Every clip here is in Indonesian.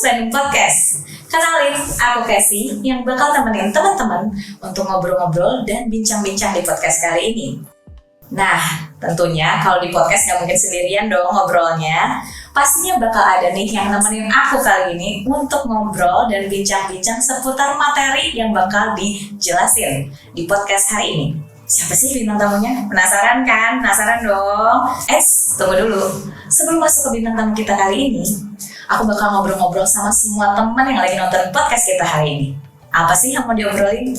Bandung Podcast. Kenalin, aku Casey yang bakal temenin teman-teman untuk ngobrol-ngobrol dan bincang-bincang di podcast kali ini. Nah, tentunya kalau di podcast nggak mungkin sendirian dong ngobrolnya. Pastinya bakal ada nih yang nemenin aku kali ini untuk ngobrol dan bincang-bincang seputar materi yang bakal dijelasin di podcast hari ini. Siapa sih bintang tamunya? Penasaran kan? Penasaran dong? Tunggu dulu. Sebelum masuk ke bintang tamu kita kali ini, aku bakal ngobrol-ngobrol sama semua teman yang lagi nonton podcast kita hari ini. Apa sih yang mau diobrolin?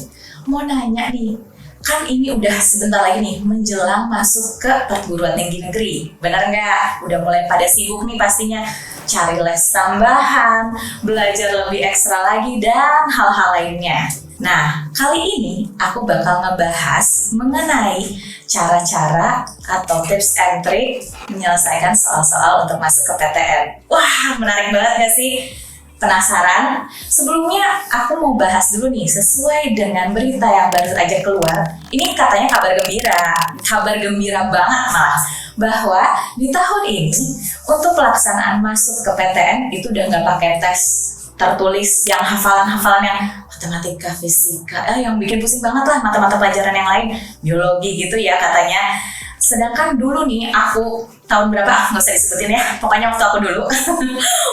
Mau nanya nih, kan ini udah sebentar lagi nih menjelang masuk ke perguruan tinggi negeri. Benar nggak? Udah mulai pada sibuk nih pastinya cari les tambahan, belajar lebih ekstra lagi, dan hal-hal lainnya. Nah, kali ini aku bakal ngebahas mengenai cara-cara atau tips and trick menyelesaikan soal-soal untuk masuk ke PTN. Wah, menarik banget gak sih? Penasaran? Sebelumnya aku mau bahas dulu nih, sesuai dengan berita yang baru aja keluar. Ini katanya kabar gembira banget malah, bahwa di tahun ini untuk pelaksanaan masuk ke PTN itu udah nggak pakai tes tertulis yang hafalan yang matematika, fisika, yang bikin pusing banget lah mata-mata pelajaran yang lain, biologi gitu ya katanya. Sedangkan dulu nih aku tahun berapa, nggak usah disebutin ya, pokoknya waktu aku dulu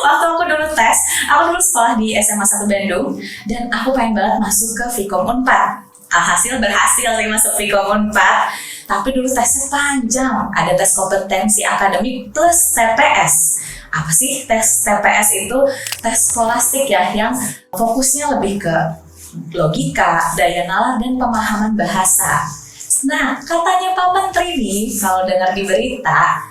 waktu aku dulu tes, aku dulu sekolah di SMA 1 Bandung dan aku pengen banget masuk ke Vkom Unpad. Alhasil berhasil sih masuk Vkom Unpad, tapi dulu tesnya panjang, ada tes kompetensi akademik plus TPS. Apa sih tes TPS itu? Tes skolastik ya, yang fokusnya lebih ke logika, daya nalar, dan pemahaman bahasa. Nah, katanya Pak Menteri nih, kalau dengar di berita,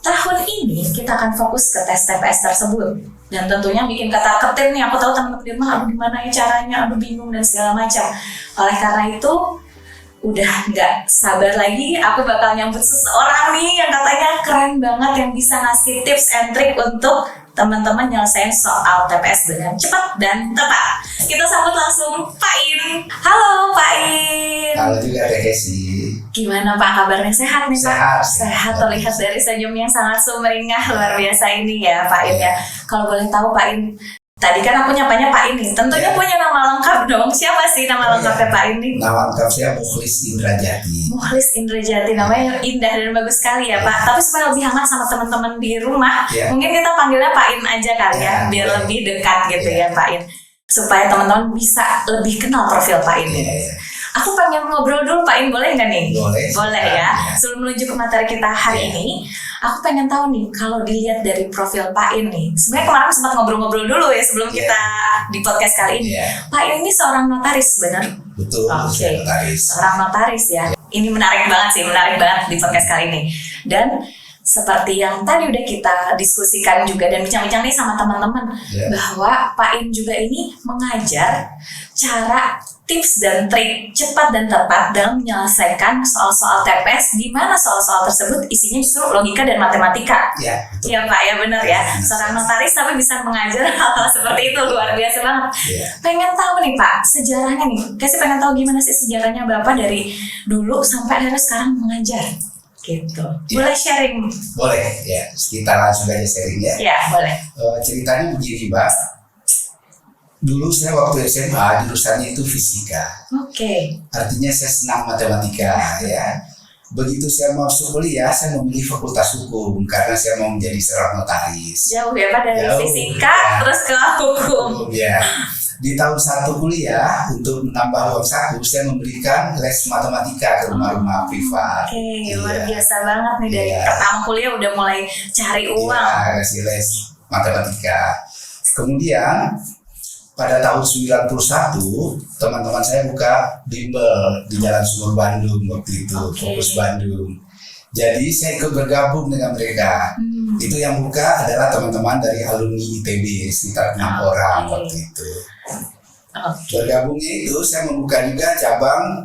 tahun ini kita akan fokus ke tes TPS tersebut. Dan tentunya bikin kata-ketir nih, aku tahu teman-teman di rumah, aduh gimana ya caranya, aduh bingung dan segala macam. Oleh karena itu, udah nggak sabar lagi, aku bakal nyambut seseorang nih yang katanya keren banget, yang bisa ngasih tips and trick untuk teman-teman nyelesain soal TPS dengan cepat dan tepat. Kita sambut langsung Pak In. Halo Pak In. Halo juga Teh Casey. Gimana Pak kabarnya? Sehat nih Pak? Sehat. Terlihat dari senyum yang sangat sumringah luar biasa ini ya Pak In ya. Kalau boleh tahu Pak In, tadi kan aku nyapanya Pak ini, tentunya punya nama lengkap dong. Siapa sih nama lengkapnya Pak ini? Nama lengkap saya Mukhlis Indrajati. Mukhlis Indrajati, namanya indah dan bagus sekali ya Pak. Tapi supaya lebih hangat sama teman-teman di rumah, mungkin kita panggilnya Pak In aja kali ya, biar lebih dekat gitu ya Pak In. Supaya teman-teman bisa lebih kenal profil Pak In. Aku pengen ngobrol dulu Pak In, boleh nggak nih? Boleh ya. Sebelum menuju ke materi kita hari ini, aku pengen tahu nih, kalau dilihat dari profil Pak In nih, sebenarnya kemarin sempat ngobrol-ngobrol dulu ya sebelum kita di podcast kali ini. Pak In ini seorang notaris, benar? Betul, notaris. Seorang notaris ya. Ini menarik banget di podcast kali ini. Dan seperti yang tadi udah kita diskusikan juga dan bincang-bincang nih sama teman-teman, bahwa Pak In juga ini mengajar cara tips dan trik cepat dan tepat dalam menyelesaikan soal-soal TPS, di mana soal-soal tersebut isinya justru logika dan matematika. Iya Pak, ya benar ya. Seorang notaris tapi bisa mengajar hal-hal seperti itu, luar biasa banget. Pengen tahu nih Pak, sejarahnya nih. Kasih pengen tahu gimana sih sejarahnya Bapak dari dulu sampai akhirnya sekarang mengajar. Gitu. Boleh sharing? Boleh ya, kita langsung aja sharing ya. Iya, boleh. Ceritanya begini Mbak. Dulu saya waktu SMA jurusannya itu fisika. Artinya saya senang matematika ya. Begitu saya masuk kuliah, saya memilih fakultas hukum karena saya mau menjadi seorang notaris. Jauh ya Pak dari fisika terus ke hukum. Ya. Di tahun 1 kuliah, untuk menambah uang saku, saya memberikan les matematika ke rumah-rumah privat. Luar biasa banget nih, dari pertama kuliah udah mulai cari uang. Kasih les matematika. Kemudian pada tahun 91, teman-teman saya buka bimbel di Jalan Sumur Bandung waktu itu, Fokus Bandung. Jadi saya ikut bergabung dengan mereka. Itu yang buka adalah teman-teman dari alumni ITB, sekitar 6 orang waktu itu. Bergabungnya itu saya membuka juga cabang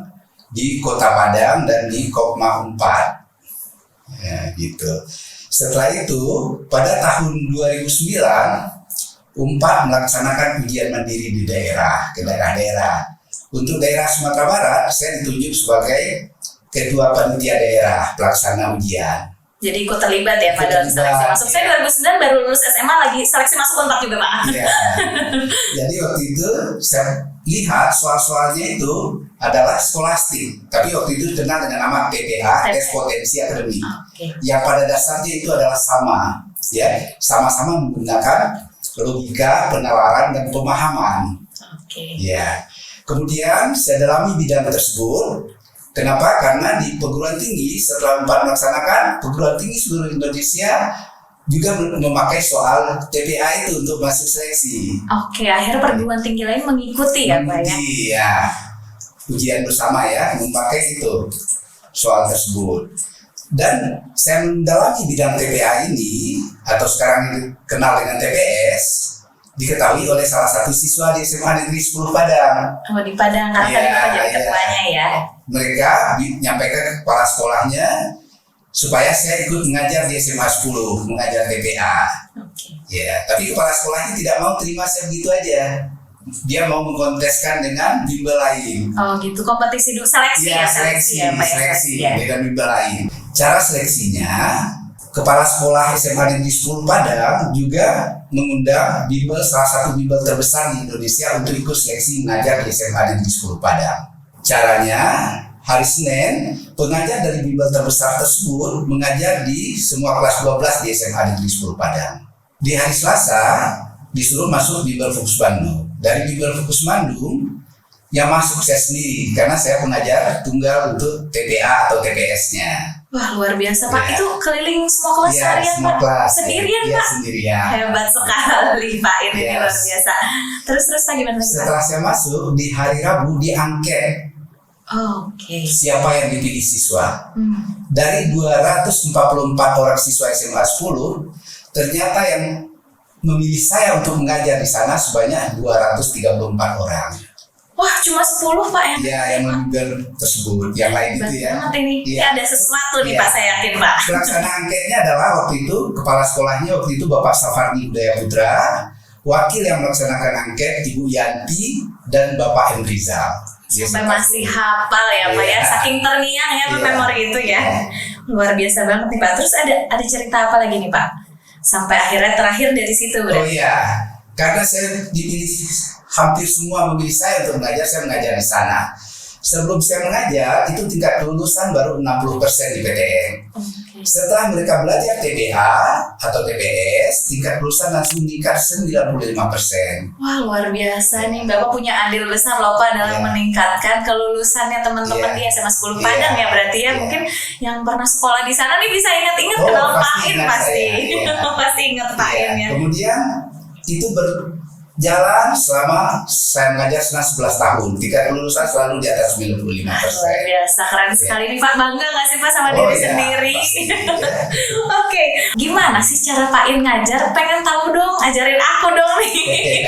di Kota Padang dan di Kopma 4. Ya, gitu. Setelah itu pada tahun 2009 Unpad melaksanakan ujian mandiri di daerah, ke daerah-daerah. Untuk daerah Sumatera Barat, saya ditunjuk sebagai Ketua Panitia Daerah Pelaksana Ujian. Jadi ikut terlibat ya pada seleksi masuk. Saya 2009 baru lulus SMA, lagi seleksi masuk Unpad juga Pak. Iya. Jadi waktu itu saya lihat soal-soalnya itu adalah skolastik, tapi waktu itu dikenal dengan nama TPA, tes potensi akademik. Yang pada dasarnya itu adalah sama, ya, sama-sama menggunakan logika, penalaran dan pemahaman. Ya. Kemudian saya dalami bidang tersebut. Kenapa? Karena di perguruan tinggi setelah Unpad melaksanakan, perguruan tinggi seluruh Indonesia juga memakai soal TPA itu untuk masuk seleksi. Akhirnya perguruan tinggi lain mengikuti ya Pak ya? Iya, ujian bersama ya, memakai itu soal tersebut. Dan saya mendalami bidang TPA ini, atau sekarang dikenal dengan TPS, diketahui oleh salah satu siswa di SMA Negeri 10 Padang. Di Padang, karena tadi Bapak jadi ketuanya ya. Mereka menyampaikan ke kepala sekolahnya supaya saya ikut mengajar di SMA 10, mengajar TPA. Ya, tapi kepala sekolahnya tidak mau terima saya begitu aja. Dia mau mengkonteskan dengan bimbel lain. Gitu, kompetisi dulu, seleksi ya? Seleksi dengan bimbel lain. Cara seleksinya, kepala sekolah SMA Negeri 10 Padang juga mengundang bimbel, salah satu bimbel terbesar di Indonesia untuk ikut seleksi mengajar di SMA Negeri 10 Padang. Caranya, hari Senin, pengajar dari bimbel terbesar tersebut mengajar di semua kelas 12 di SMA Negeri 10 Padang. Di hari Selasa, disuruh masuk bimbel Fokus Bandung. Dari bimbel Fokus Bandung, yang masuk saya sendiri, karena saya pengajar tunggal untuk TPA atau TPS-nya. Wah, luar biasa Pak, itu keliling semua kelas harian Pak? Sendirian Pak? Sendirian. Hebat sekali Pak, ini luar biasa. Terus Pak gimana? Setelah saya masuk, di hari Rabu diangket. Siapa yang dipilih siswa? Dari 244 orang siswa SMA 10, ternyata yang memilih saya untuk mengajar di sana sebanyak 234 orang. Wah, cuma 10 Pak ya? Iya, yang memilih tersebut. Yang lain itu ya. Ini ada sesuatu nih Pak, saya yakin Pak. Pelaksana angketnya adalah waktu itu, kepala sekolahnya waktu itu Bapak Safardi Udaya Putra, wakil yang melaksanakan angket Ibu Yanti, dan Bapak Hendrizal. Sampai masih hafal ya Pak ya, saking terngiang ya memori itu ya. Luar biasa banget nih Pak. Terus ada cerita apa lagi nih Pak? Sampai akhirnya terakhir dari situ berarti. Oh iya, karena saya dipilih, hampir semua memilih saya untuk mengajar, saya mengajar di sana. Sebelum saya mengajar, itu tingkat kelulusan baru 60% di PTN. Setelah mereka belajar TPA atau TPS, tingkat kelulusan langsung meningkat 95%. Wah, luar biasa nih, Bapak punya andil besar loh Pak dalam meningkatkan kelulusannya teman-teman di SMA 10 Padang ya berarti ya. Mungkin yang pernah sekolah di sana nih bisa ingat-ingat kenal Pak In pasti. Pasti ingat Pak In ya. Kemudian itu berjalan selama saya mengajar selama 11 tahun. Tingkat kelulusan selalu di atas 95%. Luar biasa, keren sekali nih Pak. Bangga gak sih Pak sama diri sendiri? Oke, gimana sih cara Pak In ngajar? Pengen tahu dong, ajarin aku dong nih.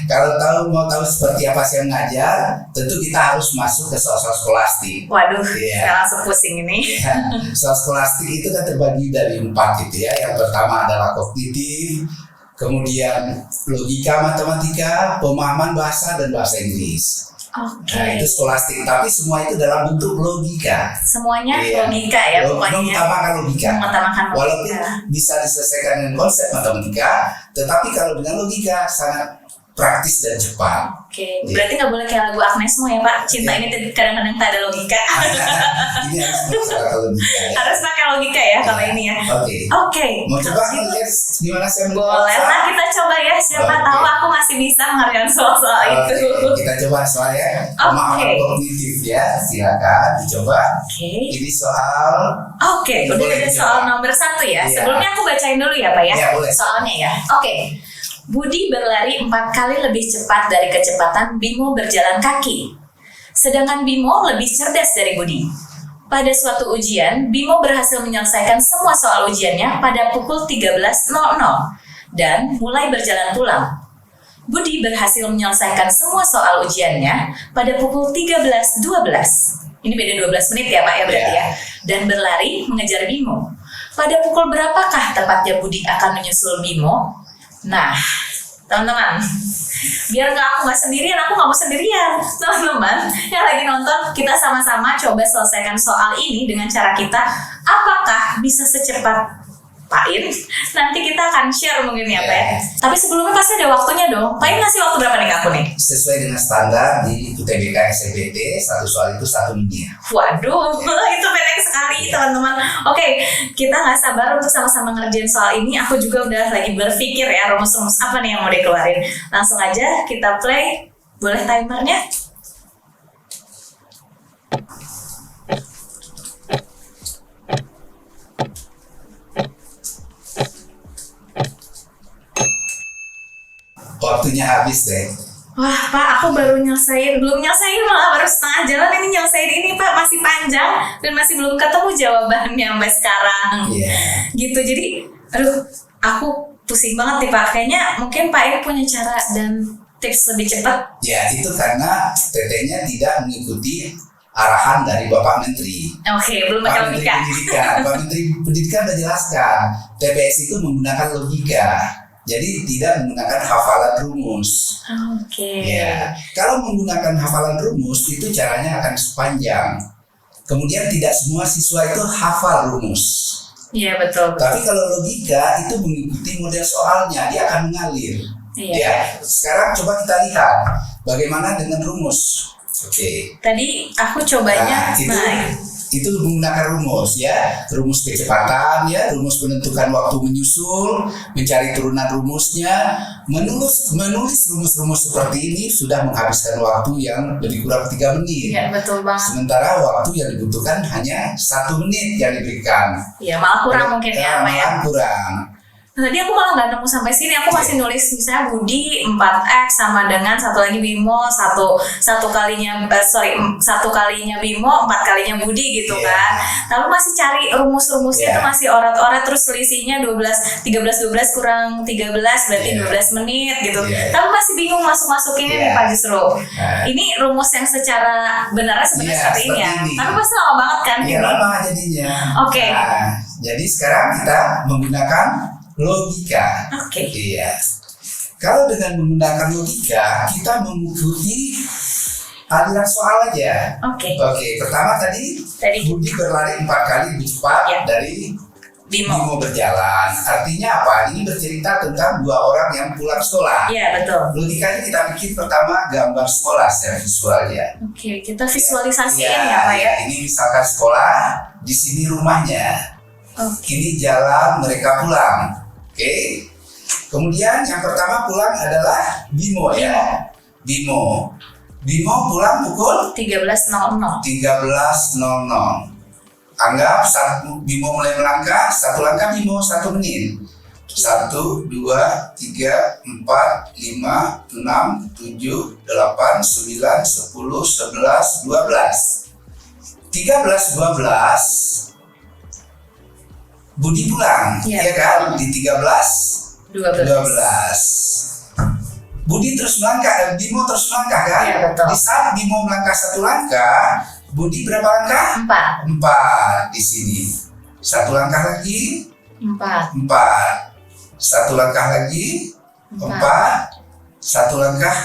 Kalau mau tahu seperti apa saya mengajar, tentu kita harus masuk ke soal-soal skolastik. Waduh, saya langsung pusing ini. Soal skolastik itu kan terbagi dari 4 gitu ya. Yang pertama adalah kognitif, kemudian logika matematika, pemahaman bahasa, dan bahasa Inggris. Nah, itu skolastik, tapi semua itu dalam bentuk logika. Semuanya logika ya pokoknya. Mengutamakan logika. Walaupun bisa diselesaikan dengan konsep matematika, tetapi kalau dengan logika sangat praktis dan cepat. Berarti nggak boleh kayak lagu Agnes Mo ya Pak, cinta ini kadang-kadang tak ada logika. Ini harus pakai logika ya. Harus pakai logika ya kalau ini ya. Mau coba lihat gimana saya boleh lah, kita coba ya, siapa tahu aku masih bisa mengerjakan soal-soal itu. Kita coba soalnya pemahaman kognitif ya, silakan dicoba. Ini soal udah ada soal nomor 1 ya. Sebelumnya aku bacain dulu ya Pak ya, soalnya ya. Budi berlari 4 kali lebih cepat dari kecepatan Bimo berjalan kaki. Sedangkan Bimo lebih cerdas dari Budi. Pada suatu ujian, Bimo berhasil menyelesaikan semua soal ujiannya pada pukul 13.00 dan mulai berjalan pulang. Budi berhasil menyelesaikan semua soal ujiannya pada pukul 13.12. Ini beda 12 menit ya Pak ya berarti ya. Dan berlari mengejar Bimo. Pada pukul berapakah tepatnya Budi akan menyusul Bimo? Nah, teman-teman. Biar aku nggak sendirian, aku nggak mau sendirian. Teman-teman yang lagi nonton, kita sama-sama coba selesaikan soal ini dengan cara kita. Apakah bisa secepat Pak In? Nanti kita akan share mungkin ya Pak ya. Tapi sebelumnya pasti ada waktunya dong. Pak In ngasih waktu berapa nih ke aku nih? Sesuai dengan standar di UTBK SNMPTN, satu soal itu 1 menit. Waduh, itu pendek sekali teman-teman. Oke, kita nggak sabar untuk sama-sama ngerjain soal ini. Aku juga udah lagi berpikir ya rumus-rumus apa nih yang mau dikeluarin. Langsung aja kita play. Boleh timernya? Waktunya habis deh. Wah Pak, aku belum nyelesain malah baru setengah jalan ini nyelesain ini Pak, masih panjang dan masih belum ketemu jawabannya sampai sekarang. Gitu, jadi aduh aku pusing banget nih Pak, kayaknya mungkin Pak ini punya cara dan tips lebih cepat. Ya itu karena tetenya tidak mengikuti arahan dari Bapak Menteri. Oke, belum pakai logika. Pak Menteri Pendidikan sudah jelaskan, TPS itu menggunakan logika. Jadi tidak menggunakan hafalan rumus. Oke. Ya, kalau menggunakan hafalan rumus itu caranya akan sepanjang. Kemudian tidak semua siswa itu hafal rumus. Iya betul. Tapi kalau logika itu mengikuti model soalnya, dia akan mengalir. Iya. Ya, sekarang coba kita lihat bagaimana dengan rumus. Oke. Tadi aku cobanya, itu menggunakan rumus ya, rumus kecepatan ya, rumus penentukan waktu menyusul, mencari turunan rumusnya, menulis rumus-rumus seperti ini sudah menghabiskan waktu yang lebih kurang 3 menit. Iya betul banget. Sementara waktu yang dibutuhkan hanya 1 menit yang diberikan. Iya malah kurang mungkin ya Pak ya. Malah kurang. Tadi aku malah nggak nemu sampai sini, aku masih nulis misalnya Budi 4x sama dengan satu lagi Bimo satu kalinya Bimo 4 kalinya Budi gitu kan. Lalu masih cari rumus-rumusnya itu masih orat-orat, terus selisihnya 13 kurang 13 berarti 12 menit gitu. Tapi masih bingung masukinnya nih Pak justru. Ini rumus yang secara benar sebenarnya seperti ini ya. Tapi pasti lama banget kan Iya lama jadinya. Oke. Nah, jadi sekarang kita menggunakan logika. Oke. Iya. Kalau dengan menggunakan logika, kita mengikuti aliran soal aja. Oke. Pertama tadi Budi berlari 4 kali lebih cepat dari Bimo berjalan. Artinya apa? Ini bercerita tentang 2 orang yang pulang sekolah. Iya, betul. Logikanya kita bikin pertama gambar sekolah secara visual ya. Oke, kita visualisasiin ya Pak ya. Ini misalkan sekolah, di sini rumahnya. Ini jalan mereka pulang. Oke. Kemudian yang pertama pulang adalah Bimo ya. Bimo pulang pukul 13.00. Anggap Bimo mulai melangkah, 1 langkah Bimo 1 menit. 1, 2, 3, 4, 5, 6, 7, 8, 9, 10, 11, 12. 13, 12 Budi pulang, ya kan? Di 13, 12. Budi terus melangkah, Bimo terus melangkah kan? Iya, betul. Di saat Bimo melangkah 1 langkah, Budi berapa langkah? 4 di sini. 1 langkah lagi, 4. 1 langkah lagi, 4. 1 langkah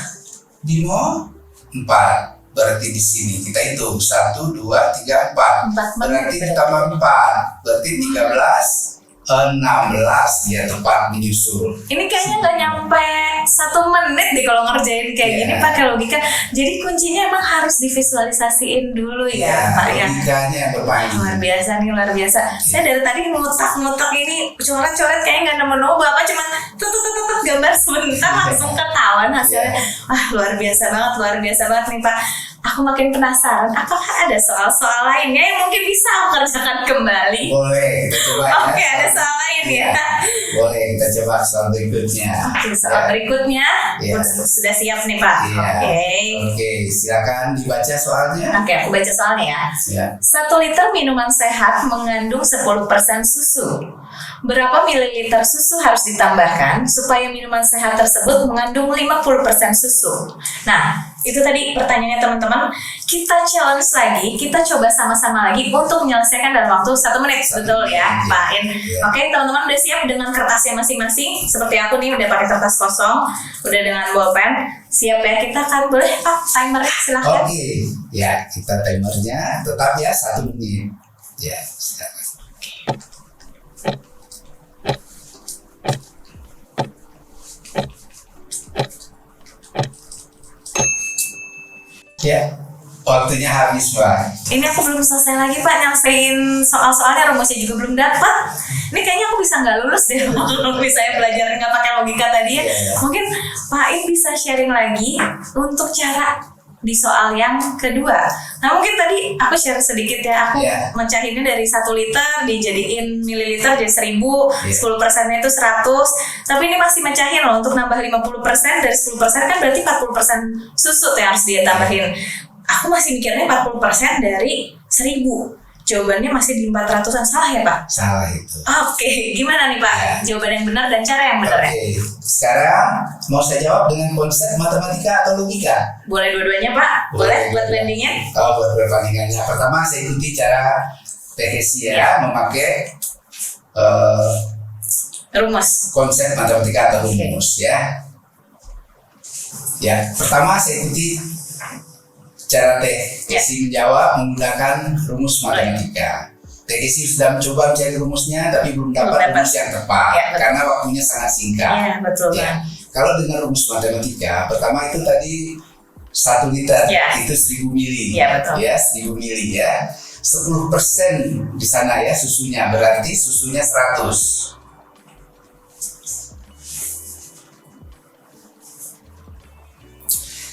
Bimo, 4. Berarti di sini kita hitung 1, 2, 3, 4. Berarti ditambah 4. Berarti 13, 16 dia tepat menyusul. Ini kayaknya nggak nyampe 1 menit deh kalau ngerjain kayak gini pakai logika. Jadi kuncinya emang harus divisualisasiin dulu ya Pak ya. Logikanya yang bermain. Luar biasa nih, luar biasa. Saya dari tadi ngutak ini coret-coret kayaknya nggak nemu Bapak cuma tutut gambar sebentar langsung ketahuan hasilnya. Wah luar biasa banget nih Pak. Aku makin penasaran, apakah ada soal-soal lainnya yang mungkin bisa aku kerjakan kembali? Boleh, kita coba Oke, ada soal lain ya? Boleh, kita coba soal berikutnya. Oke, soal berikutnya sudah siap nih Pak. Oke, silakan dibaca soalnya. Oke, aku baca soalnya ya. 1 liter minuman sehat mengandung 10% susu. Berapa mililiter susu harus ditambahkan supaya minuman sehat tersebut mengandung 50% susu? Nah, itu tadi pertanyaannya teman-teman. Kita challenge lagi, kita coba sama-sama lagi untuk menyelesaikan dalam waktu 1 menit, betul ya, Pak In? Oke, teman-teman udah siap dengan kertasnya masing-masing? Seperti aku nih udah pakai kertas kosong, udah dengan bolpen, siap ya? Kita akan boleh Pak timer silahkan. Oke, ya kita timernya tetap ya 1 menit. Ya, silakan. Ya, waktunya habis, Pak. Ini aku belum selesai lagi Pak nyelesain soal-soalnya, rumusnya juga belum dapat. Ini kayaknya aku bisa nggak lulus deh kalau misalnya belajar nggak pakai logika tadi ya. Mungkin Pak In bisa sharing lagi untuk cara di soal yang kedua. Nah mungkin tadi aku share sedikit ya, aku mencahinnya dari 1 liter dijadiin mililiter jadi 1000, 10%-nya itu 100, tapi ini masih mencahin loh, untuk nambah 50% dari 10% kan berarti 40% susu yang harus dia tambahin. Aku masih mikirnya 40% dari 1000. Jawabannya masih di 400-an, salah ya Pak? Salah itu. Oke, gimana nih Pak? Jawaban yang benar dan cara yang benar ya? Sekarang mau saya jawab dengan konsep matematika atau logika? Boleh dua-duanya Pak? Boleh buat bandingnya? Oh, buat perbandingannya. Pertama saya ikuti cara THC ya, memakai rumus. Konsep matematika atau rumus ya. Ya, pertama saya ikuti cara THC menjawab menggunakan rumus matematika. THC sudah mencoba mencari rumusnya tapi belum dapat rumus yang tepat karena waktunya sangat singkat. Ya, betul. Ya. Kalau dengan rumus matematika, pertama itu tadi 1 liter itu 1000 mili. Ya, betul. Ya, 1000 mili ya. 10% di sana ya susunya, berarti susunya 100.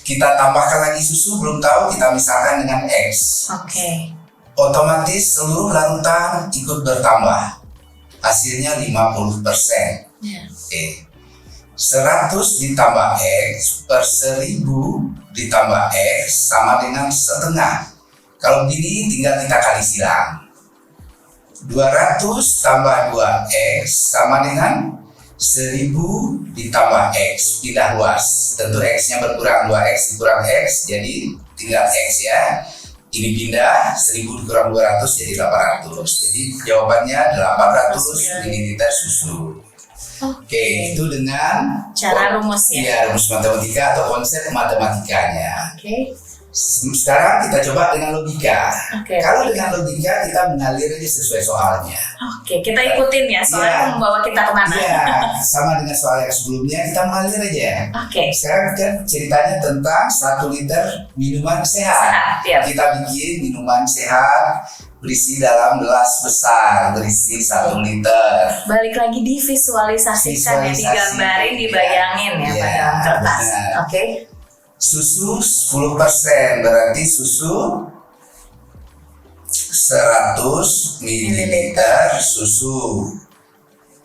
Kita tambahkan lagi susu, belum tahu, kita misalkan dengan X. Oke. Otomatis seluruh larutan ikut bertambah. Hasilnya 50%. Oke. 100 ditambah X per 1000 ditambah X sama dengan setengah. Kalau begini tinggal kita kali silang. 200 tambah 2X sama dengan 1000 ditambah X, pindah luas. Tentu X-nya berkurang, 2X dikurang X, jadi tinggal X ya. Ini pindah, 1000 dikurang 200 jadi 800. Jadi jawabannya 800 ml susu. Oke, itu dengan cara rumus ya? Iya, rumus matematika atau konsep matematikanya. Oke. Sekarang kita coba dengan logika. Kalau logika. dengan logika kita mengalir aja sesuai soalnya. Oke, kita ikutin ya, soalnya membawa kita kemana. Iya, sama dengan soal yang sebelumnya kita mengalir aja. Oke. Sekarang kan ceritanya tentang 1 liter minuman sehat. Kita bikin minuman sehat berisi dalam gelas besar, berisi 1 liter. Balik lagi divisualisasikan, digambarin, dibayangin ya pada dalam kertas. Oke. Susu 10%, berarti susu 100 ml susu.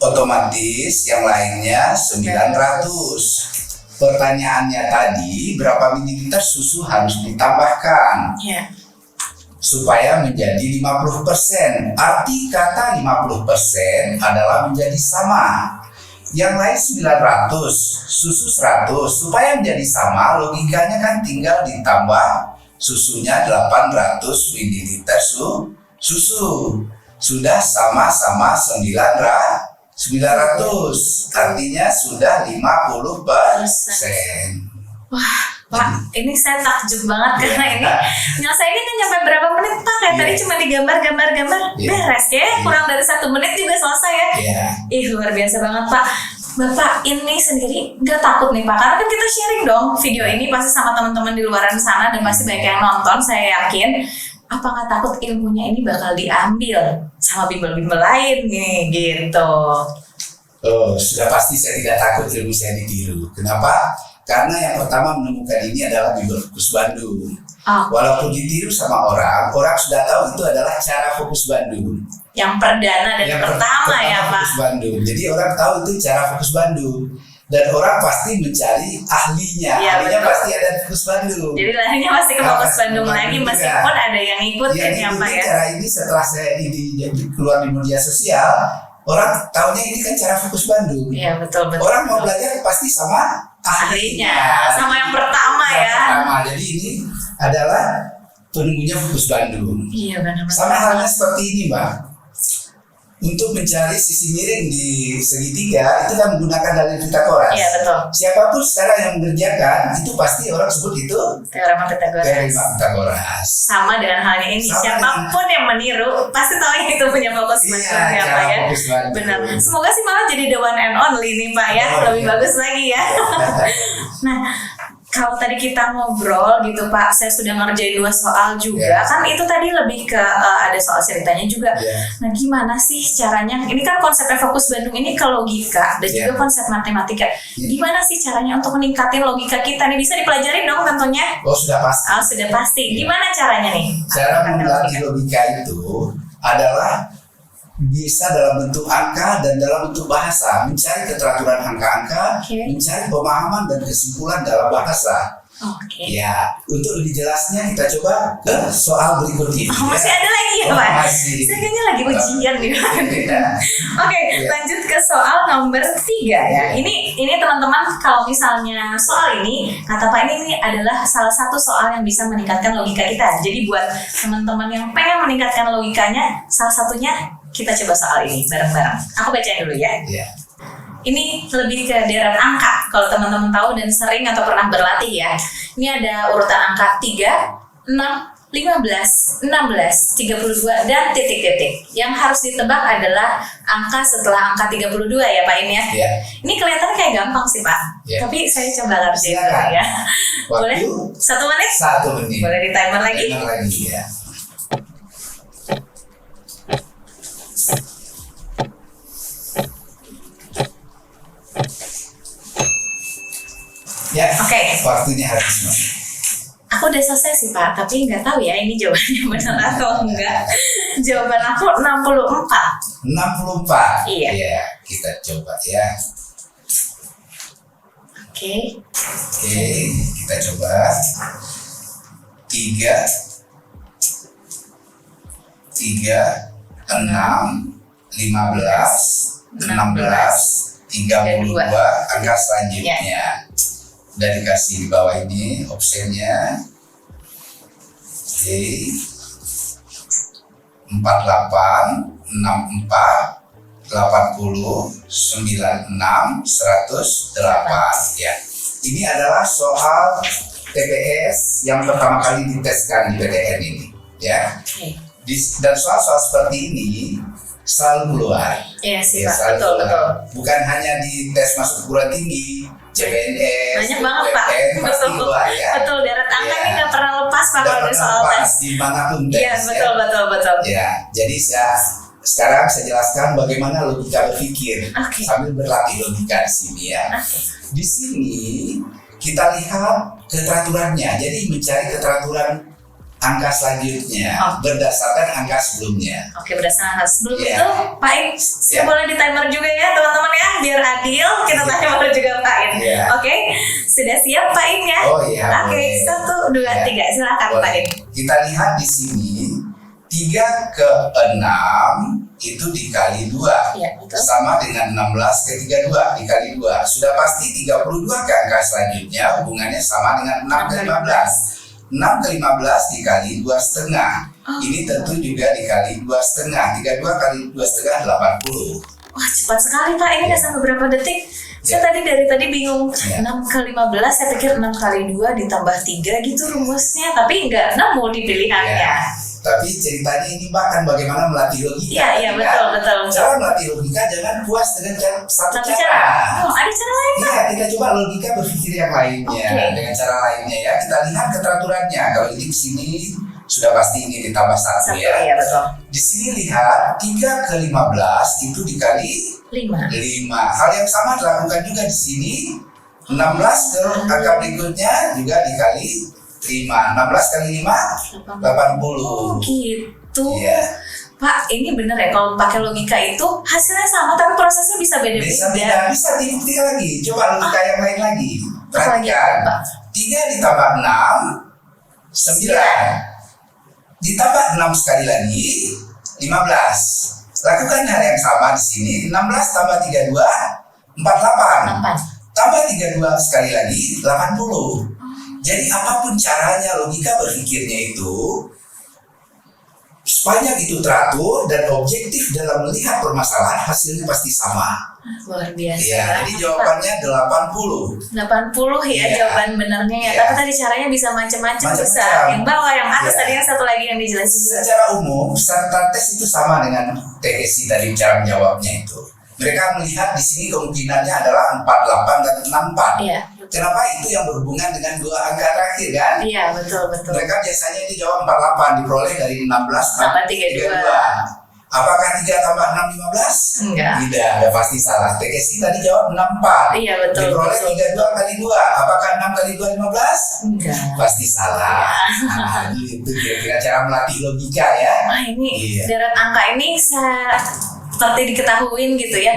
Otomatis yang lainnya 900. Pertanyaannya tadi, berapa mililiter susu harus ditambahkan supaya menjadi 50%. Arti kata 50% adalah menjadi sama. Yang lain 900, susu 100. Supaya menjadi sama, logikanya kan tinggal ditambah susunya 800 ml susu. Sudah sama-sama 900. Artinya sudah 50%. Wah, Pak, ini saya takjub banget karena ini nyelesainnya kan nyampe berapa menit Pak? Kayak tadi cuma digambar beres ya, kurang dari 1 menit juga selesai ya. Luar biasa banget Pak. Bapak ini sendiri nggak takut nih Pak, karena kan kita sharing dong video ini pasti sama teman-teman di luaran sana dan pasti banyak yang nonton, saya yakin. Apa nggak takut ilmunya ini bakal diambil sama bimbel-bimbel lain nih gitu? Oh, sudah pasti saya tidak takut ilmu saya ditiru. Kenapa? Karena yang pertama menemukan ini adalah bimbel fokus Bandung. Walaupun ditiru sama orang sudah tahu itu adalah cara fokus Bandung. Yang perdana dan yang pertama ya Pak. Fokus Bandung. Jadi orang tahu itu cara fokus Bandung. Dan orang pasti mencari ahlinya. Ahlinya pasti ada di fokus Bandung. Jadi larinya pasti ke fokus Bandung lagi meskipun ada yang ngikutin ya Pak ya. Cara ini setelah saya keluar di media sosial, orang tahunya ini kan cara fokus Bandung. Iya, betul. Orang mau belajar pasti sama ahlinya. Sama yang pertama ya. Pertama. Jadi ini adalah penunggunya fokus Bandung. Iya, benar-benar. Sama halnya seperti ini, Mbak. Untuk mencari sisi miring di segitiga itu kan menggunakan dalil Pitagoras. Iya, betul. Siapapun sekarang yang mengerjakan itu pasti orang sebut itu Teorema Pitagoras. Pitagoras. Sama dengan halnya ini, siapapun yang meniru pasti tahu yang itu punya fokus Bandung ya Pak ya. Benar. Semoga sih malah jadi the one and only nih Pak ya. Lebih bagus lagi ya. Nah, kalau tadi kita ngobrol gitu Pak, saya sudah ngerjain 2 soal juga, kan itu tadi lebih ke ada soal ceritanya juga. Nah, gimana sih caranya? Ini kan konsepnya fokus Bandung ini ke logika dan juga konsep matematika. Gimana sih caranya untuk meningkatin logika kita nih? Bisa dipelajarin dong tentunya? Oh, sudah pasti. Oh, sudah pasti. Gimana caranya nih? Cara melatih logika itu adalah bisa dalam bentuk angka dan dalam bentuk bahasa, mencari keteraturan angka-angka, mencari pemahaman dan kesimpulan dalam bahasa. Ya, untuk lebih jelasnya kita coba ke soal berikut ini. Masih ada lagi ya Pak? Masih. Saya kayaknya lagi ujian nih. Oke, lanjut ke soal nomor 3 ya. Ini teman-teman kalau misalnya soal ini kata Pak ini adalah salah satu soal yang bisa meningkatkan logika kita. Jadi buat teman-teman yang pengen meningkatkan logikanya, salah satunya kita coba soal ini bareng-bareng. Aku bacain dulu ya. Ini lebih ke deret angka. Kalau teman-teman tahu dan sering atau pernah berlatih ya. Ini ada urutan angka 3, 6, 15, 16, 32 dan titik-titik. Yang harus ditebak adalah angka setelah angka 32 ya Pak ini ya. Ini kelihatannya kayak gampang sih Pak. Tapi saya coba ngerjain dulu ya. Boleh? 1 menit? 1 menit. Boleh di timer lagi? Timer lagi ya. Ya, waktunya habis. Aku udah selesai sih Pak, tapi nggak tahu ya ini jawabannya benar atau enggak. Jawaban aku 64. 64? Iya. Ya, kita coba ya. Oke, kita coba. 3, 6, 15, 16, 32, angka selanjutnya. Udah dikasih di bawah ini opsinya. 48, 64, 80, 96, 108 ya. Ini adalah soal TPS yang pertama kali diteskan di PTN ini ya. Dan soal-soal seperti ini selalu keluar. Iya sih Pak, betul. Bukan hanya di tes masuk perguruan tinggi, CPNS, banyak banget Pak. pasti keluar ya. Betul, deret angka ini nggak pernah lepas Pak kalau ada soal tes. Dimanapun tes. Iya, betul. Ya, jadi sekarang saya jelaskan bagaimana logika berpikir sambil berlatih logika di sini ya. Di sini kita lihat keteraturannya. Jadi mencari keteraturan angka selanjutnya berdasarkan angka sebelumnya. Berdasarkan angka sebelum itu Pak In, saya boleh di timer juga ya teman-teman ya, biar adil kita timer juga Pak In. Sudah siap Pak In ya? Oke, 1, 2, 3 silakan Pak In. Kita lihat di sini 3 ke 6 itu dikali 2 sama dengan 16 ke 32 dikali 2. Sudah pasti 32 ke angka selanjutnya hubungannya sama dengan 6 ke 15. 6 ke 15 dikali 2,5. Ini tentu juga dikali 2,5. 32 kali 2,5 80. Wah, cepat sekali Pak. Ini nggak sampai berapa detik. Saya dari tadi bingung. 6 ke 15, saya pikir 6 kali 2 ditambah 3 gitu rumusnya. Tapi nggak nemu di pilihannya. Tapi ceritanya ini bahkan bagaimana melatih logika. Iya, betul. Cara melatih logika jangan puas dengan satu cara. Ada cara lain Pak? Iya, kita coba logika berpikir yang lainnya. Dengan cara lainnya ya. Kita lihat keteraturannya. Kalau ini di sini sudah pasti ini ditambah 1 ya. Iya, betul. Di sini lihat 3 ke 15 itu dikali 5. Hal yang sama dilakukan juga di sini. 16 ke angka berikutnya juga dikali 5. 16 kali 5 80. Gitu. Pak, ini bener ya kalau pakai logika itu hasilnya sama tapi prosesnya bisa beda-beda. Bisa dibuktikan lagi. Coba logika yang lain lagi. Perhatikan. 3 ditambah 6 9. Ditambah 6 sekali lagi 15. Lakukan hal yang sama di sini. 16 tambah 32, 48. 8. Tambah 32 sekali lagi, 80. Jadi apapun caranya, logika berpikirnya itu, sepanjang itu teratur dan objektif dalam melihat permasalahan, hasilnya pasti sama. Luar biasa. Ya, jadi jawabannya 80. 80 ya, Iya. jawaban benernya ya. Iya. Tapi tadi caranya bisa macam-macam, bisa Macam-macam. yang bawah, yang atas, Iya. tadi yang satu lagi yang dijelasin juga. Secara umum, peserta tes itu sama dengan TKC tadi cara menjawabnya itu. Mereka melihat di sini kemungkinannya adalah 48 dan 64. Iya, Kenapa? Itu yang berhubungan dengan dua angka terakhir kan? iya betul. Mereka biasanya itu jawab 48 diperoleh dari 16 Tambah 32. Apakah 3 tambah 6 15? Enggak. Tidak, udah pasti salah. TKC tadi jawab 64. Iya betul. Diperoleh betul. 32 kali 2. Apakah 6 kali 2 15? Enggak. Pasti salah. Nah, itu kira-kira cara melatih logika ya. Wah ini Iya. deret angka ini seperti diketahuin gitu ya.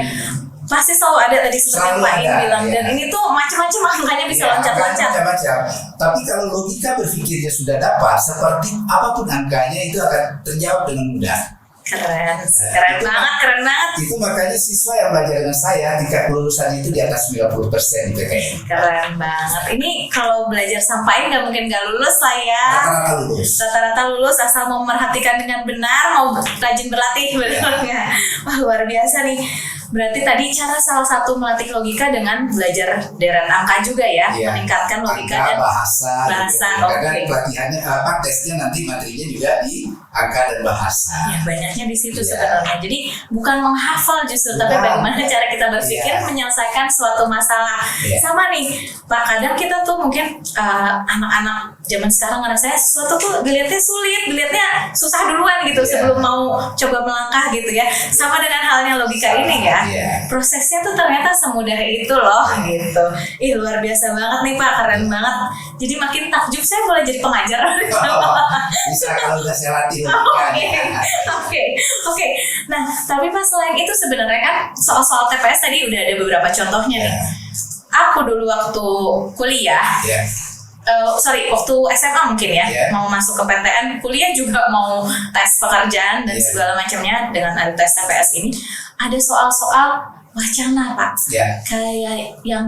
Pasti selalu ada tadi seperti Selalu Pak In ada, bilang, iya. dan ini tuh macam-macam angkanya bisa Iya, loncat-loncat. macam-macam. Tapi kalau logika berpikirnya sudah dapat, seperti apapun angkanya itu akan terjawab dengan mudah. Keren, keren banget, keren banget. Itu makanya siswa yang belajar dengan saya tingkat kelulusan itu di atas 90% di PTN. Keren banget. Ini kalau belajar sampain nggak mungkin nggak lulus lah ya. Rata-rata lulus. Rata-rata lulus asal mau memperhatikan dengan benar, mau rajin berlatih benar. Wah luar biasa nih. Berarti tadi cara salah satu melatih logika dengan belajar deret angka juga ya, Iya. meningkatkan logika Angka, dan bahasa, bahasa, gitu. Kadang oke. pelatihannya tesnya nanti materinya juga di angka dan bahasa. ya banyaknya di situ Iya. sebenarnya. Jadi bukan menghafal justru, tapi Bukan. bagaimana cara kita berpikir Iya. menyelesaikan suatu masalah. Iya. Sama nih, Pak, kadang kita tuh mungkin anak-anak zaman sekarang ngerasanya sesuatu tuh dilihatnya sulit, dilihatnya susah duluan gitu Iya. sebelum mau coba melangkah gitu ya. Sama dengan halnya logika Sama, ini ya. iya. Prosesnya tuh ternyata semudah itu loh gitu. Ih luar biasa banget nih Pak, keren banget. Jadi makin takjub saya boleh jadi pengajar. Bisa kalau udah saya latih Oke, logikanya. oke. Nah, tapi Pak selain itu sebenarnya kan soal-soal TPS tadi udah ada beberapa contohnya nih. Ya, Aku dulu waktu kuliah, ya. waktu SMA mungkin ya, Yeah. mau masuk ke PTN, kuliah juga mau tes pekerjaan dan Yeah. segala macamnya dengan ada tes TPS ini, ada soal-soal wacana Pak, Ya. kayak yang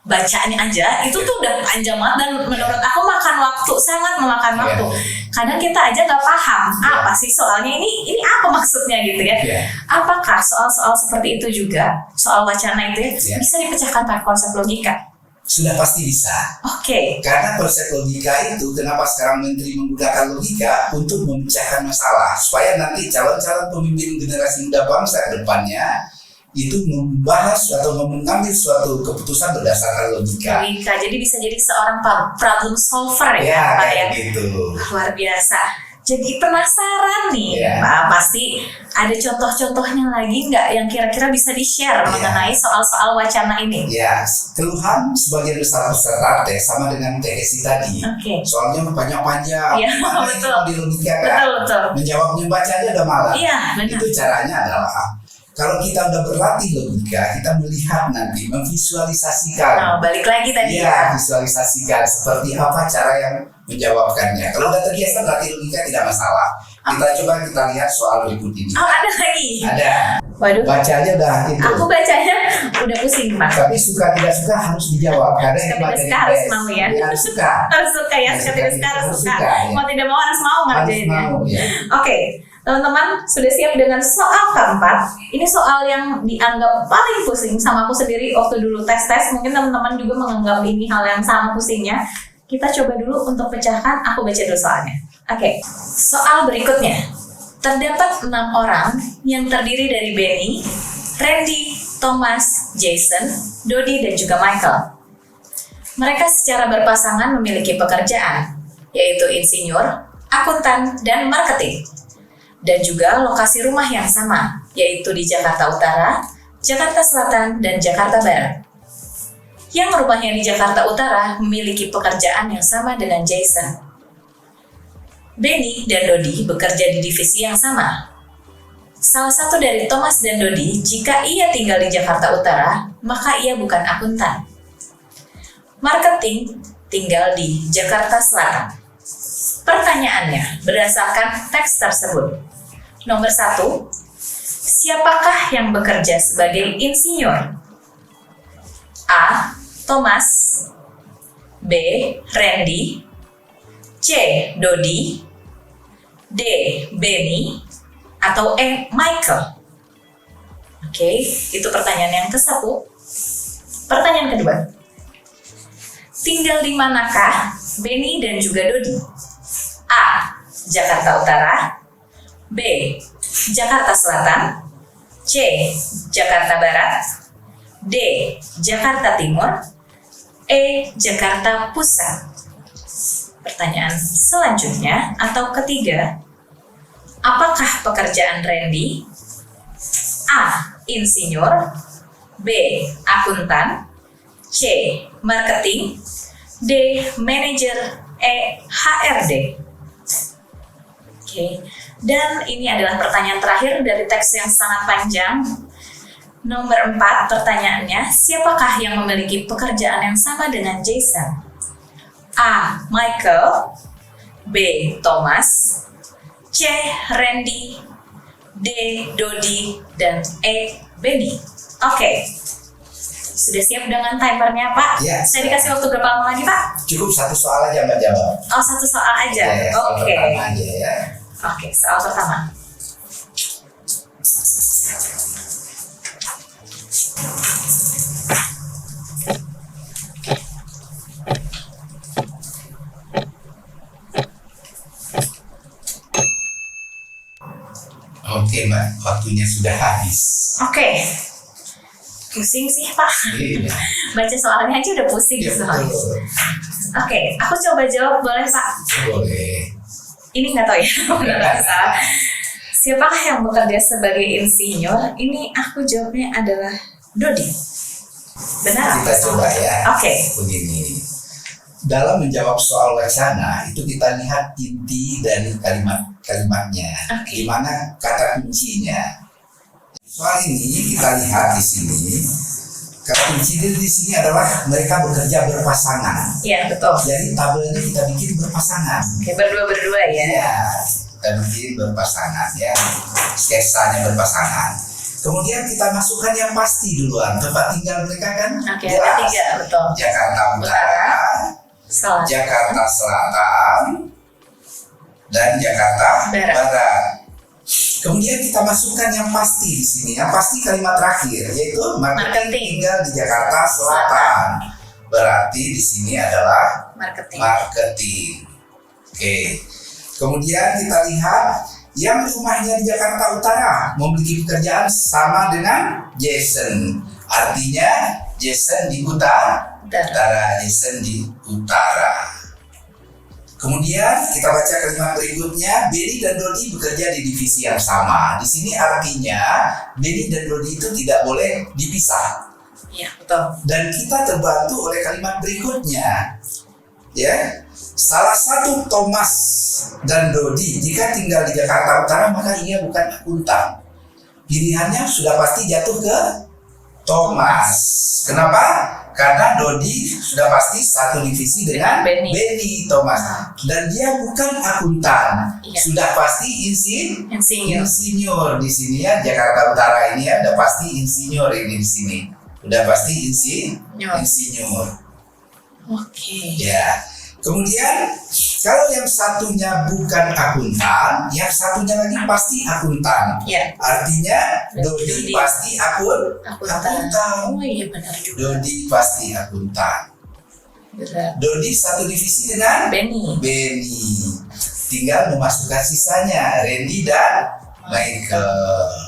bacanya aja itu tuh udah panjang banget dan menurut aku makan waktu, sangat memakan Yeah. waktu. Kadang kita aja nggak paham apa sih soalnya ini apa maksudnya gitu ya. Ya. Apakah soal-soal seperti itu juga, soal wacana itu ya, Yeah. bisa dipecahkan pakai konsep logika? Sudah pasti bisa. Oke. Karena konsep logika itu, kenapa sekarang menteri menggunakan logika untuk memecahkan masalah, supaya nanti calon-calon pemimpin generasi muda bangsa ke depannya itu membahas atau mengambil suatu keputusan berdasarkan logika. Logika, jadi bisa jadi seorang problem solver ya, Ya, Pak ya. kayak gitu. Luar biasa. Jadi penasaran nih, Ya. Pak. Pasti ada contoh-contohnya lagi nggak yang kira-kira bisa di-share Ya. mengenai soal-soal wacana ini? Ya, keluhan sebagian besar peserta tes sama dengan TSI tadi. Oke. Soalnya panjang-panjang, Iya, mana ini betul. mau dilogikakan? Betul. Menjawabnya baca aja udah malah. Iya, benar. Itu caranya adalah kalau kita udah berlatih logika, kita melihat nanti, memvisualisasikan. Nah, balik lagi tadi Iya, visualisasikan seperti apa cara yang menjawabkannya. Kalau udah terbiasa berlatih logika tidak masalah. Kita lihat soal berikut ini. Oh, ada lagi. Ada. Waduh. Baca aja udah itu. Aku bacanya udah pusing, Pak. Tapi suka tidak suka harus dijawab karena Suka yang tidak dari suka harus tes. mau ya. Iya, harus suka. Harus suka ya, Harus suka tidak suka, suka harus harus suka. suka, ya. Mau tidak mau harus mau Harus ngerjainnya. mau ya. Oke, teman-teman sudah siap dengan soal keempat. Ini soal yang dianggap paling pusing sama aku sendiri waktu dulu tes-tes. Mungkin teman-teman juga menganggap ini hal yang sama pusingnya. Kita coba dulu untuk pecahkan. Aku baca dulu soalnya. Oke, soal berikutnya. Terdapat 6 orang yang terdiri dari Benny, Randy, Thomas, Jason, Dodi, dan juga Michael. Mereka secara berpasangan memiliki pekerjaan, yaitu insinyur, akuntan, dan marketing. Dan juga lokasi rumah yang sama, yaitu di Jakarta Utara, Jakarta Selatan, dan Jakarta Barat. Yang rumahnya di Jakarta Utara memiliki pekerjaan yang sama dengan Jason. Benny dan Dodi bekerja di divisi yang sama. Salah satu dari Thomas dan Dodi, jika ia tinggal di Jakarta Utara, maka ia bukan akuntan. Marketing tinggal di Jakarta Selatan. Pertanyaannya, berdasarkan teks tersebut. Nomor 1, Siapakah yang bekerja sebagai insinyur? A. Thomas, B. Randy, C. Dodi, D. Benny, atau E. Michael? Oke, itu pertanyaan yang ke-1. Pertanyaan kedua. Tinggal di manakah Benny dan juga Dodi? A. Jakarta Utara, B. Jakarta Selatan, C. Jakarta Barat, D. Jakarta Timur, E. Jakarta Pusat. Pertanyaan selanjutnya atau ketiga, apakah pekerjaan Randy? A. Insinyur, B. Akuntan, C. Marketing, D. Manajer, E. HRD. Oke, dan ini adalah pertanyaan terakhir dari teks yang sangat panjang. Nomor 4 pertanyaannya, siapakah yang memiliki pekerjaan yang sama dengan Jason? A. Michael, B. Thomas, C. Randy, D. Dodi, dan E. Benny. Oke, sudah siap dengan timernya, Pak? Ya. Saya dikasih waktu berapa lama lagi, Pak? Cukup satu soal aja Mbak jawab. Oh, satu soal aja. Ya, soal Oke. pertama aja ya. Oke, soal pertama. Oke Mbak, waktunya sudah habis. Oke. Pusing sih, Pak. Iya. Baca soalnya aja udah pusing Ya, soalnya. betul. Oke, aku coba jawab boleh, Pak? Boleh. Ini nggak tahu ya, benar atau salah. Siapakah yang bekerja sebagai insinyur? Ini aku jawabnya adalah Dodi. Benar Kita atau coba salah? ya. Oke. Begini. Dalam menjawab soal wacana itu kita lihat inti dari kalimatnya, Oke. di mana kata kuncinya. Soal ini kita lihat di sini, kata kunci di sini adalah mereka bekerja berpasangan. Iya, betul. Jadi tabelnya kita bikin berpasangan. Oke, berdua-berdua ya. Ya, kita bikin berpasangan ya, sketsanya berpasangan. Kemudian kita masukkan yang pasti duluan, tempat tinggal mereka kan Oke, ada 3, betul. Jakarta Utara, Salah. Jakarta Selatan, dan Jakarta Barat. Barat. Kemudian kita masukkan yang pasti di sini. Yang pasti kalimat terakhir yaitu marketing Marketing. tinggal di Jakarta Selatan. Berarti di sini adalah Marketing. marketing. Oke. Kemudian kita lihat yang rumahnya di Jakarta Utara memiliki pekerjaan sama dengan Jason. Artinya Jason di utara, Jason di utara. Kemudian kita baca kalimat berikutnya, Benny dan Dodi bekerja di divisi yang sama. Di sini artinya Benny dan Dodi itu tidak boleh dipisah. Iya, betul. Dan kita terbantu oleh kalimat berikutnya. Ya, salah satu Thomas dan Dodi jika tinggal di Jakarta Utara maka ia bukan akuntan. Pilihannya sudah pasti jatuh ke Thomas. Kenapa? Karena Dodi sudah pasti satu divisi dengan Benny Thomas. Dan dia bukan akuntan. Iya. Sudah pasti Insinyur. insinyur di sini ya, Jakarta Utara ini ya, udah pasti insinyur ini di sini. Udah pasti insinyur. Oke. Ya. Kemudian kalau yang satunya bukan akuntan, yang satunya lagi pasti akuntan. Ya. Artinya Dodi Dodi. pasti akuntan. Oh iya, benar juga. Dodi pasti akuntan. Benar. Dodi satu divisi dengan Benny. Tinggal memasukkan sisanya, Randy dan Michael.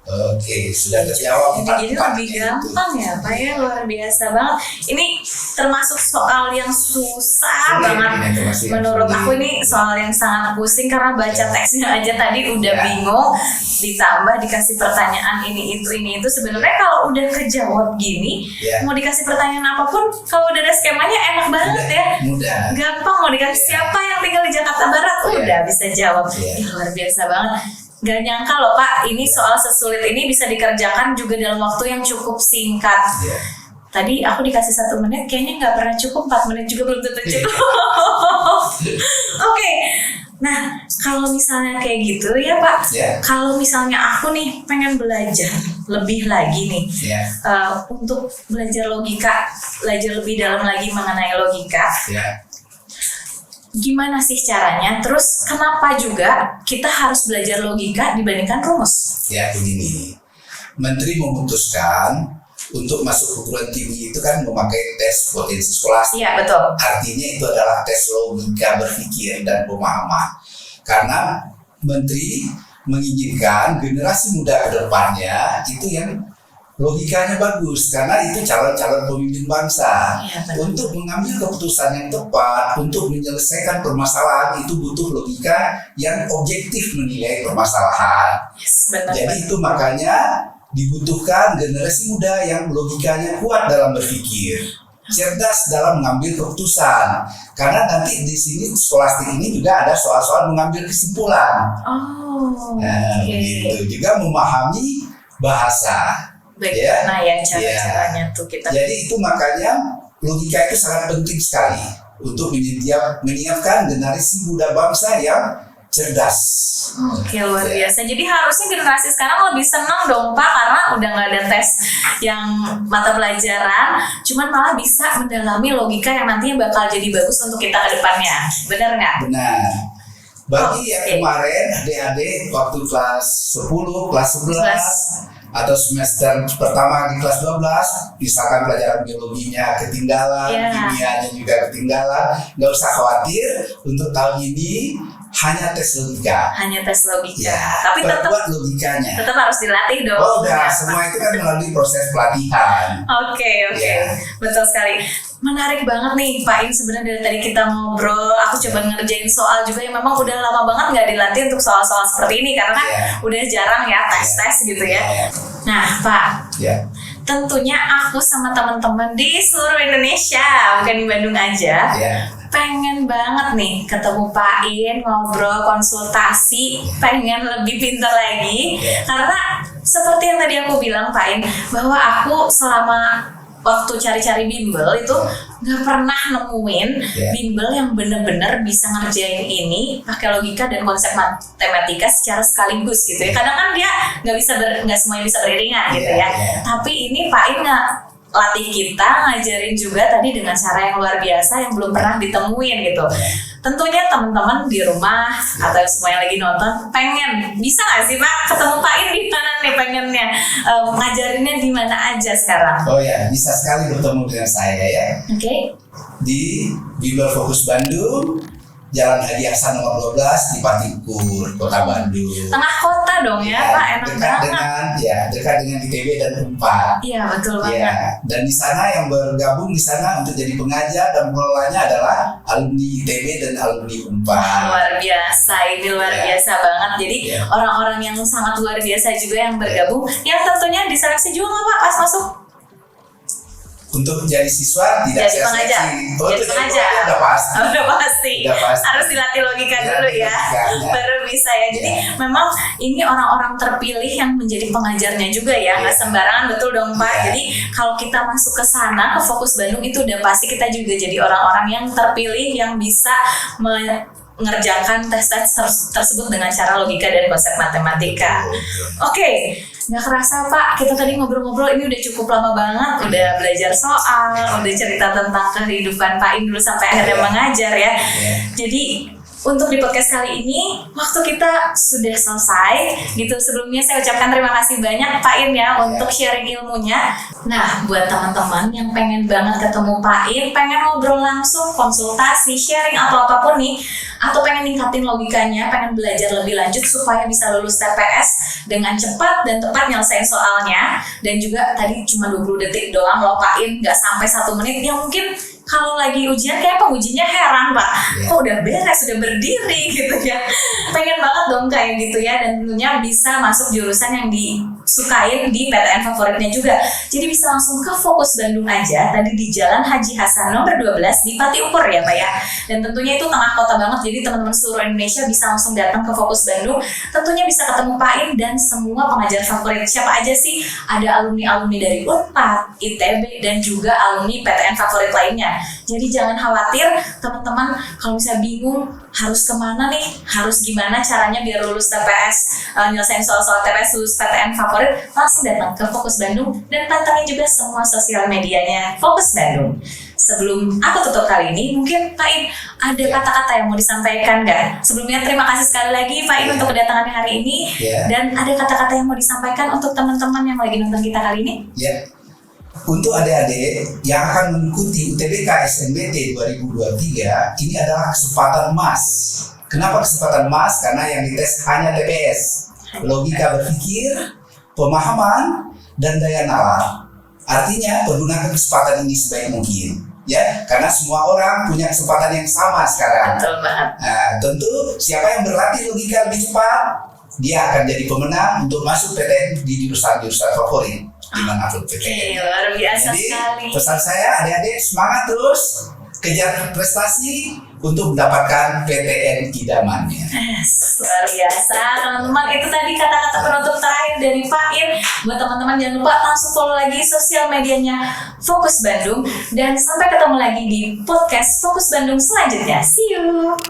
Oke, sudah terjawab. Jadi lebih gampang ya, Pak ya, luar biasa banget. Ini termasuk soal yang susah banget. Menurut aku ini soal yang sangat pusing karena baca teksnya aja tadi udah bingung. Ditambah dikasih pertanyaan ini itu. Sebenarnya kalau udah kejawab gini, mau dikasih pertanyaan apapun, kalau udah ada skemanya enak banget ya. Mudah. Gampang, mau dikasih siapa yang tinggal di Jakarta Barat, udah bisa jawab. Luar biasa banget. Gak nyangka loh Pak, ini soal sesulit ini bisa dikerjakan juga dalam waktu yang cukup singkat. Tadi aku dikasih 1 menit, kayaknya nggak pernah cukup, 4 menit juga belum tentu cukup. Oke. Nah, kalau misalnya kayak gitu ya Pak, kalau misalnya aku nih pengen belajar lebih lagi nih, untuk belajar logika, belajar lebih dalam lagi mengenai logika, gimana sih caranya? Terus kenapa juga kita harus belajar logika dibandingkan rumus? Ya begini, Menteri memutuskan untuk masuk perguruan tinggi itu kan memakai tes potensi skolastik. Iya, betul. Artinya itu adalah tes logika berpikir dan pemahaman. Karena Menteri menginginkan generasi muda ke depannya itu yang logikanya bagus, karena itu calon-calon pemimpin bangsa. Untuk mengambil keputusan yang tepat, untuk menyelesaikan permasalahan itu butuh logika yang objektif menilai permasalahan. Jadi itu makanya dibutuhkan generasi muda yang logikanya kuat dalam berpikir, cerdas dalam mengambil keputusan. Karena nanti di sini skolastik ini juga ada soal-soal mengambil kesimpulan. Gitu. Juga memahami bahasa. Bagaimana ya cara-caranya tuh kita. Jadi itu makanya logika itu sangat penting sekali untuk menyiapkan generasi muda bangsa yang cerdas. Oke, luar biasa. Jadi harusnya generasi sekarang lebih senang dong Pak, karena udah nggak ada tes yang mata pelajaran, cuman malah bisa mendalami logika yang nantinya bakal jadi bagus untuk kita ke depannya. Benar nggak? Benar. Bagi yang kemarin adik-adik waktu kelas 10, kelas 11 atau semester pertama di kelas 12, misalkan pelajaran biologinya ketinggalan, kimianya juga ketinggalan, nggak usah khawatir, untuk tahun ini hanya tes logika. Tapi tetap logikanya. Tetap harus dilatih dong. Oh, udah, semua itu kan melalui proses pelatihan. Oke. Betul sekali. Menarik banget nih Pak In, sebenarnya dari tadi kita ngobrol, aku coba ngerjain soal juga yang memang udah lama banget nggak dilatih untuk soal-soal seperti ini, karena kan udah jarang ya tes-tes gitu ya. Nah Pak, tentunya aku sama teman-teman di seluruh Indonesia, bukan di Bandung aja, pengen banget nih ketemu Pak In, ngobrol, konsultasi, pengen lebih pintar lagi, karena seperti yang tadi aku bilang Pak In, bahwa aku selama waktu cari-cari bimbel itu nggak pernah nemuin bimbel yang bener-bener bisa ngerjain ini pakai logika dan konsep matematika secara sekaligus gitu ya. Kadang kan dia nggak semuanya bisa beriringan gitu ya. Tapi ini Pak In latih kita, ngajarin juga tadi dengan cara yang luar biasa yang belum pernah ditemuin gitu. Tentunya teman-teman di rumah atau semua yang lagi nonton pengen, bisa nggak sih Pak ketemu Pak In di mana nih pengennya, ngajarinnya di mana aja sekarang? Oh ya, bisa sekali bertemu dengan saya ya. Di Bimbel Fokus Bandung, Jalan Haji Hasan nomor 12 di Patikur, Kota Bandung. Tengah kota dong ya Pak, enak banget. Dekat dengan ITB dan Unpad. Iya, betul banget. Dan di sana yang bergabung di sana untuk jadi pengajar dan pengelolanya adalah alumni ITB dan alumni Unpad. Luar biasa, ini luar biasa banget. Jadi orang-orang yang sangat luar biasa juga yang bergabung, yang tentunya diseleksi juga nggak Pak pas masuk? Untuk jadi siswa tidak jadi pengajar. Jadi pengajar. Udah pasti. Harus dilatih logika dulu ya. Baru bisa ya. Jadi memang ini orang-orang terpilih yang menjadi pengajarnya juga ya. Nggak sembarangan, betul dong Pak. Jadi kalau kita masuk ke sana, ke Fokus Bandung itu udah pasti kita juga jadi orang-orang yang terpilih yang bisa mengerjakan tes-tes tersebut dengan cara logika dan konsep matematika. Oke. Nggak kerasa Pak, kita tadi ngobrol-ngobrol ini udah cukup lama banget, udah belajar soal, udah cerita tentang kehidupan Pak In dulu sampai akhirnya mengajar ya. Jadi untuk di podcast kali ini waktu kita sudah selesai gitu. Sebelumnya saya ucapkan terima kasih banyak Pak In ya untuk sharing ilmunya. Nah, buat teman-teman yang pengen banget ketemu Pak In, pengen ngobrol langsung, konsultasi, sharing atau apapun nih, atau pengen ningkatin logikanya, pengen belajar lebih lanjut supaya bisa lulus TPS dengan cepat dan tepat nyelesain soalnya, dan juga tadi cuma 20 detik doang loh Pak In, nggak sampai 1 menit, yang mungkin kalau lagi ujian kayak pengujinya heran Pak, kok udah beres, sudah berdiri gitu ya. Pengen banget dong kayak gitu ya, dan tentunya bisa masuk jurusan yang disukain di PTN favoritnya juga. Jadi bisa langsung ke Fokus Bandung aja, tadi di Jalan Haji Hasan nomor 12 di Pati Ukur ya Pak ya. Dan tentunya itu tengah kota banget, jadi teman-teman seluruh Indonesia bisa langsung datang ke Fokus Bandung. Tentunya bisa ketemu Pak In dan semua pengajar favorit. Siapa aja sih? Ada alumni-alumni dari Unpad, ITB, dan juga alumni PTN favorit lainnya. Jadi jangan khawatir teman-teman kalau misalnya bingung harus kemana nih, harus gimana caranya biar lulus TPS, nyelesain soal-soal TPS, lulus PTN favorit, langsung datang ke Fokus Bandung dan pantengin juga semua sosial medianya Fokus Bandung. Sebelum aku tutup kali ini, mungkin Pak In ada kata-kata yang mau disampaikan nggak? Sebelumnya terima kasih sekali lagi Pak In untuk kedatangannya hari ini. Dan ada kata-kata yang mau disampaikan untuk teman-teman yang lagi nonton kita kali ini? Untuk adik-adik yang akan mengikuti UTBK SNBT 2023, ini adalah kesempatan emas. Kenapa kesempatan emas? Karena yang dites hanya TPS, logika berpikir, pemahaman, dan daya nalar. Artinya pergunakan kesempatan ini sebaik mungkin. Karena semua orang punya kesempatan yang sama sekarang. Betul banget. Nah, tentu siapa yang berlatih logika lebih cepat, dia akan jadi pemenang untuk masuk PTN di jurusan-jurusan favorit di manapun PTN. Luar biasa Jadi, sekali. pesan saya adik-adik semangat terus, kejar prestasi untuk mendapatkan PTN idamannya. Luar biasa teman-teman, itu tadi kata-kata penutup terakhir dari Pak In. Buat teman-teman jangan lupa langsung follow lagi sosial medianya Fokus Bandung, dan sampai ketemu lagi di podcast Fokus Bandung selanjutnya. See you.